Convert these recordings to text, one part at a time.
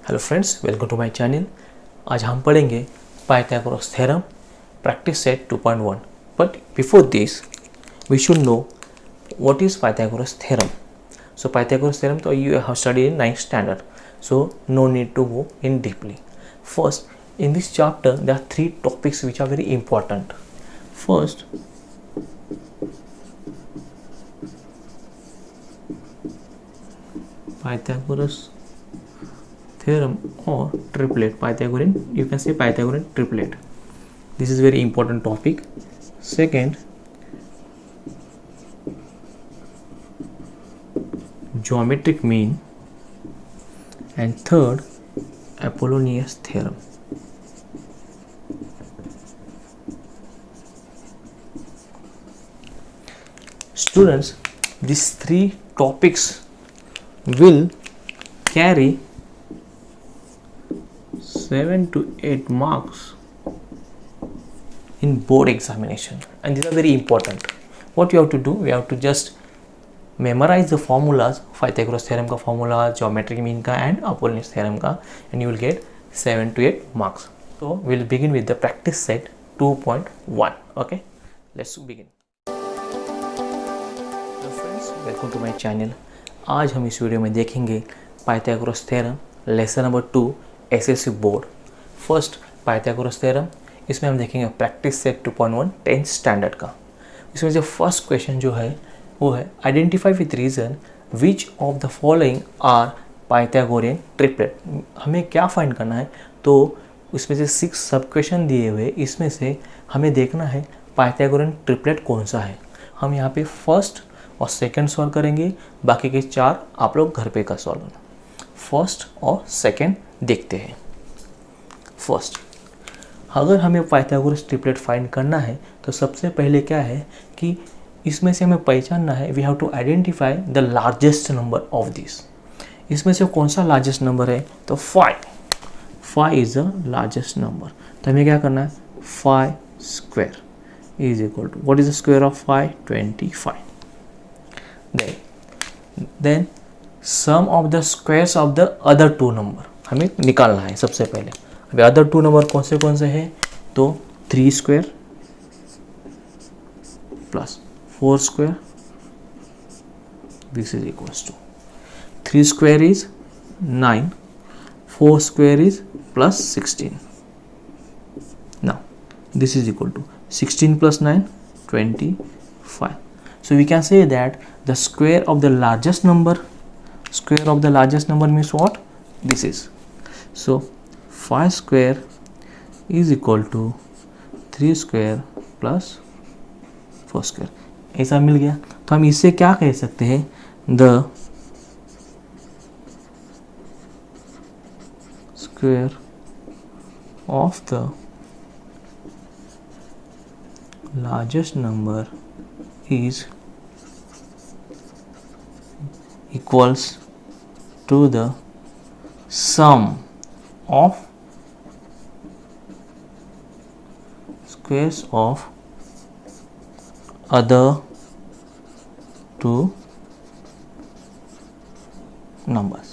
Hello friends, welcome to my channel. आज हम पढ़ेंगे Pythagoras theorem practice set 2.1। But before this we should know what is Pythagoras theorem. So Pythagoras theorem तो you have studied in 9th standard, so no need to go in deeply. First, in this chapter there are 3 topics which are very important. First, Pythagoras theorem or triplet, Pythagorean, you can say Pythagorean triplet. This is very important topic. Second, geometric mean, and third, Apollonius theorem. Students, these 3 topics will carry 7 to 8 marks in board examination, and these are very important. What you have to do, we have to just memorize the formulas, Pythagoras theorem का formula, geometric mean का and Apollonius theorem का, and you will get 7 to 8 marks. So we will begin with the practice set 2.1. Okay, let's begin. Hello friends, welcome to my channel. आज हम इस video में देखेंगे Pythagoras theorem lesson number 2 SSC board. First Pythagoras theorem, इसमें हम देखेंगे practice set 2.1 10th standard का। इसमें जो फर्स्ट क्वेश्चन जो है वो है identify with reason which of the following are Pythagorean triplet. हमें क्या फाइंड करना है, तो इसमें से 6 सब क्वेश्चन दिए हुए, इसमें से हमें देखना है पाइथागोरियन ट्रिपलेट कौन सा है। हम यहाँ पे फर्स्ट और सेकंड सॉल्व करेंगे, बाकी के 4 आप लोग घर पे का सॉल्व करना। फर्स्ट और सेकंड देखते हैं। फर्स्ट, अगर हमें पाइथागोरस ट्रिपलेट फाइंड करना है तो सबसे पहले क्या है कि इसमें से हमें पहचानना है, we have to identify the largest number of this. इसमें से कौन सा लार्जेस्ट नंबर है, तो 5 इज द लार्जेस्ट नंबर। तो हमें क्या करना है, 5 square is equal to, what is the square of 5? 25। Then sum of the squares of the other 2 number हमें निकालना है सबसे पहले। अभी अदर 2 नंबर कौन से हैं, तो 3 square plus 4 square, this is equals to 3 square is 9, 4 square is plus 16। Now this is equal to 16 plus 9, 25. So we can say that the square of the largest number means what? This is. So 5 square is equal to 3 square plus 4 square. ऐसा मिल गया, तो हम इससे क्या कह सकते हैं, the square of the largest number is equals to the sum of squares of other 2 numbers.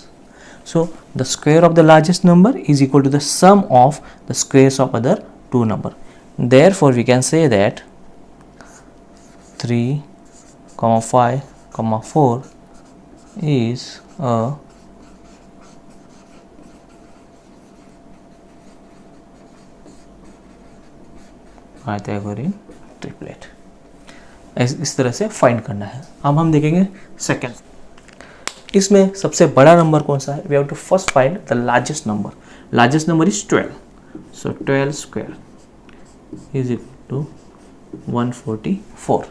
So the square of the largest number is equal to the sum of the squares of other 2 number. Therefore we can say that 3, 5, 4 is a Pythagorean triplet. इस तरह से find करना है। अब हम देखेंगे second, इसमें सबसे बड़ा नंबर कौन सा है, we have to first find the largest number. Largest number is 12, so 12 square is equal to 144,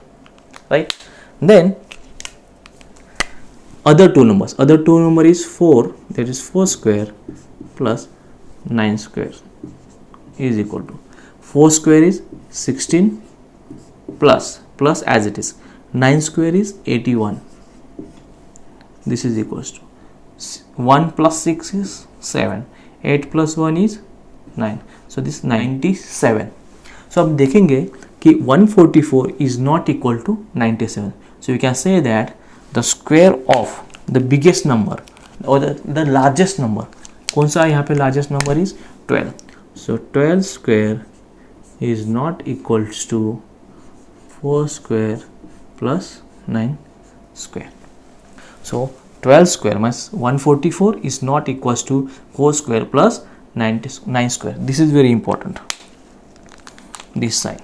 right? Then other 2 number is 4, that is 4 square plus 9 square is equal to 4 square is 16 plus as it is 9 square is 81. This is equals to 1 plus 6 is 7, 8 plus 1 is 9, so this 97. So अब देखेंगे कि 144 is not equal to 97. So we can say that the square of the biggest number or the largest number कौन सा यहाँ पे largest number is 12. So 12 square is not equals to 4 square plus 9 square. So 12 square minus 144 is not equals to 4 square plus 9 square. This is very important, this sign.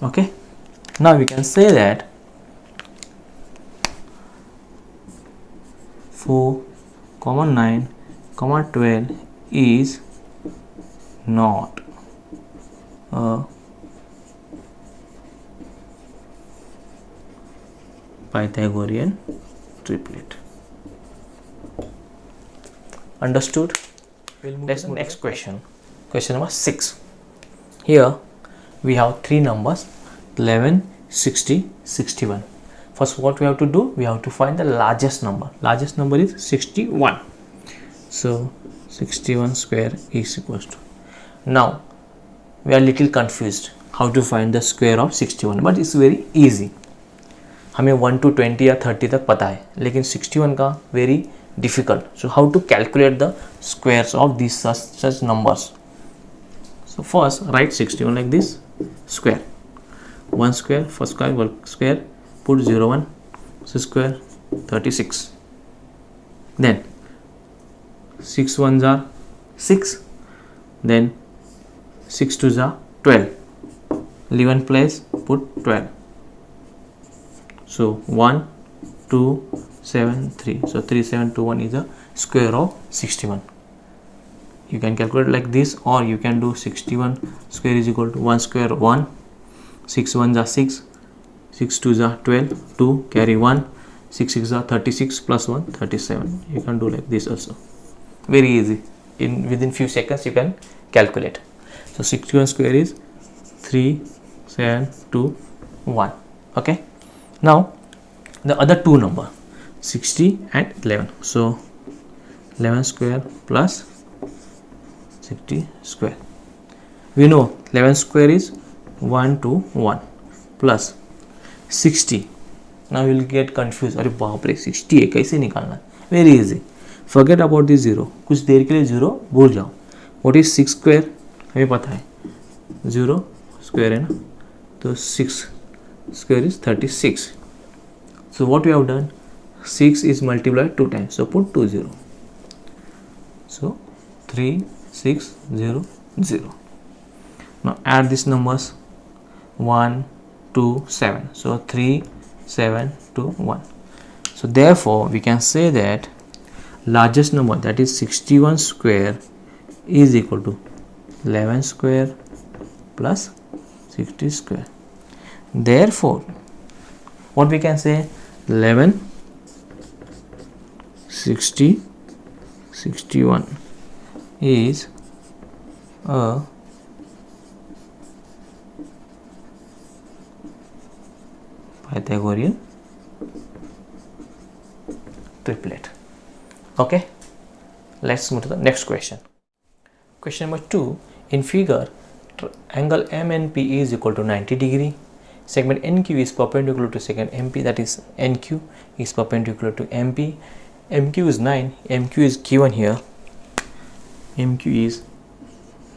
Okay, now we can say that 4, 9, 12 is not a Pythagorean triplet. Understood? Let's move next question. Question number 6. Here we have three numbers 11, 60, 61. First, what we have to do? We have to find the largest number. Largest number is 61. So 61 square is equals to. Now we are little confused how to find the square of 61, but it's very easy. हमें 1 to 20 या 30 तक पता है, लेकिन 61 का very difficult. So how to calculate the squares of this such numbers. So first write 61 like this. Square 1 square, first square, 1 square, put 0 1 square 36. Then 6 1s are 6. Then 6 2s are 12. Leave in place, put 12. So 1 2 7 3. So 3 7 2 1 is the square of 61. You can calculate like this, or you can do 61 square is equal to 1 square 1, 6 1s are 6, 6 2s are 12, 2 carry 1, 6 6 are 36 plus 1 37. You can do like this also. Very easy. Within few seconds you can calculate. So 61 square is 3 7 2 1. Okay. Now the other two number 60 and 11. So 11 square plus 60 square. We know 11 square is 1 to 1 plus 60. Now you will get confused. अरे बाप रे 60 है, कैसे निकालना? Very easy. Forget about this zero. कुछ देर के लिए zero भूल जाओ. What is 6 square? हमें पता है 0 square है ना, तो 6 square is 36. So what we have done, 6 is multiplied 2 times, so put 2 0. So 3 6 0 0. Now add these numbers 1 2 7. So 3 7 2 1. So therefore we can say that largest number, that is 61 square, is equal to 11 square plus 60 square. Therefore what we can say, 11 60 61 is a Pythagorean triplet. Okay, let's move to the next question. Question number 2. In figure, angle MNP is equal to 90 degree. Segment NQ is perpendicular to segment MP, that is NQ is perpendicular to MP. MQ is 9. MQ is given here. MQ is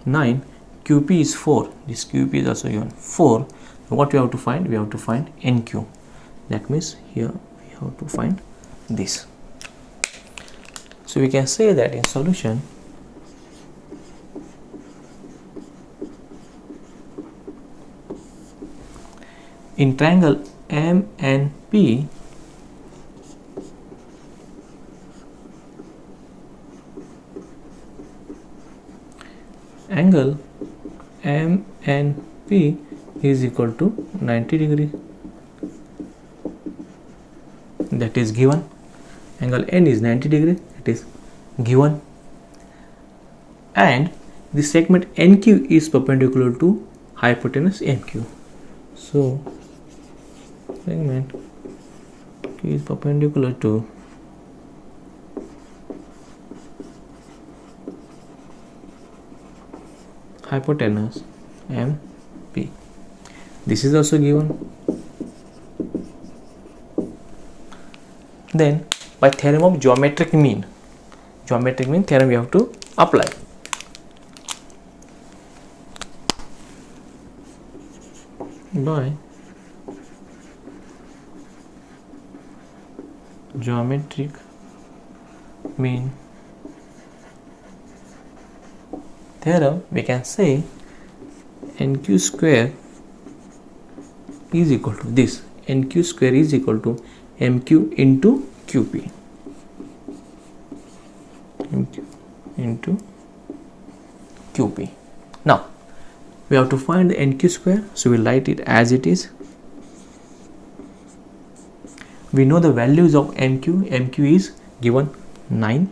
9. QP is 4. This QP is also given 4. What we have to find? We have to find NQ. That means here we have to find this. So we can say that in solution, in triangle MNP, angle MNP is equal to 90 degree. That is given. Angle N is 90 degree. That is given. And the segment NQ is perpendicular to hypotenuse MQ. So segment Q is perpendicular to hypotenuse MP. This is also given. Then by theorem of geometric mean, Geometric means theorem we have to apply. By geometric mean theorem, we can say NQ square is equal to this. NQ square is equal to MQ into QP. MQ into QP. Now we have to find the NQ square, so we'll write it as it is. We know the values of MQ. MQ is given 9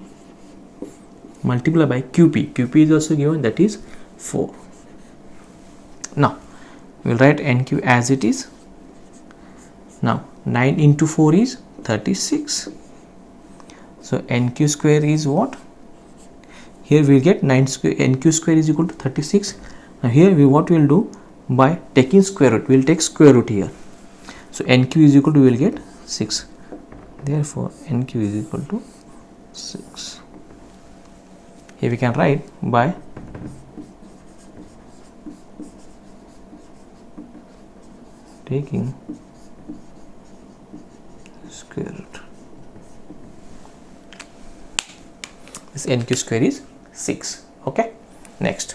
multiplied by QP. QP is also given, that is 4. Now we'll write NQ as it is. Now 9 into 4 is 36. So NQ square is what? Here we get 9 square. NQ square is equal to 36. Now here what we will do, by taking square root, we will take square root here. So NQ is equal to, we will get 6. Therefore NQ is equal to 6. Here we can write by taking square root. This NQ square is 6. Okay, next.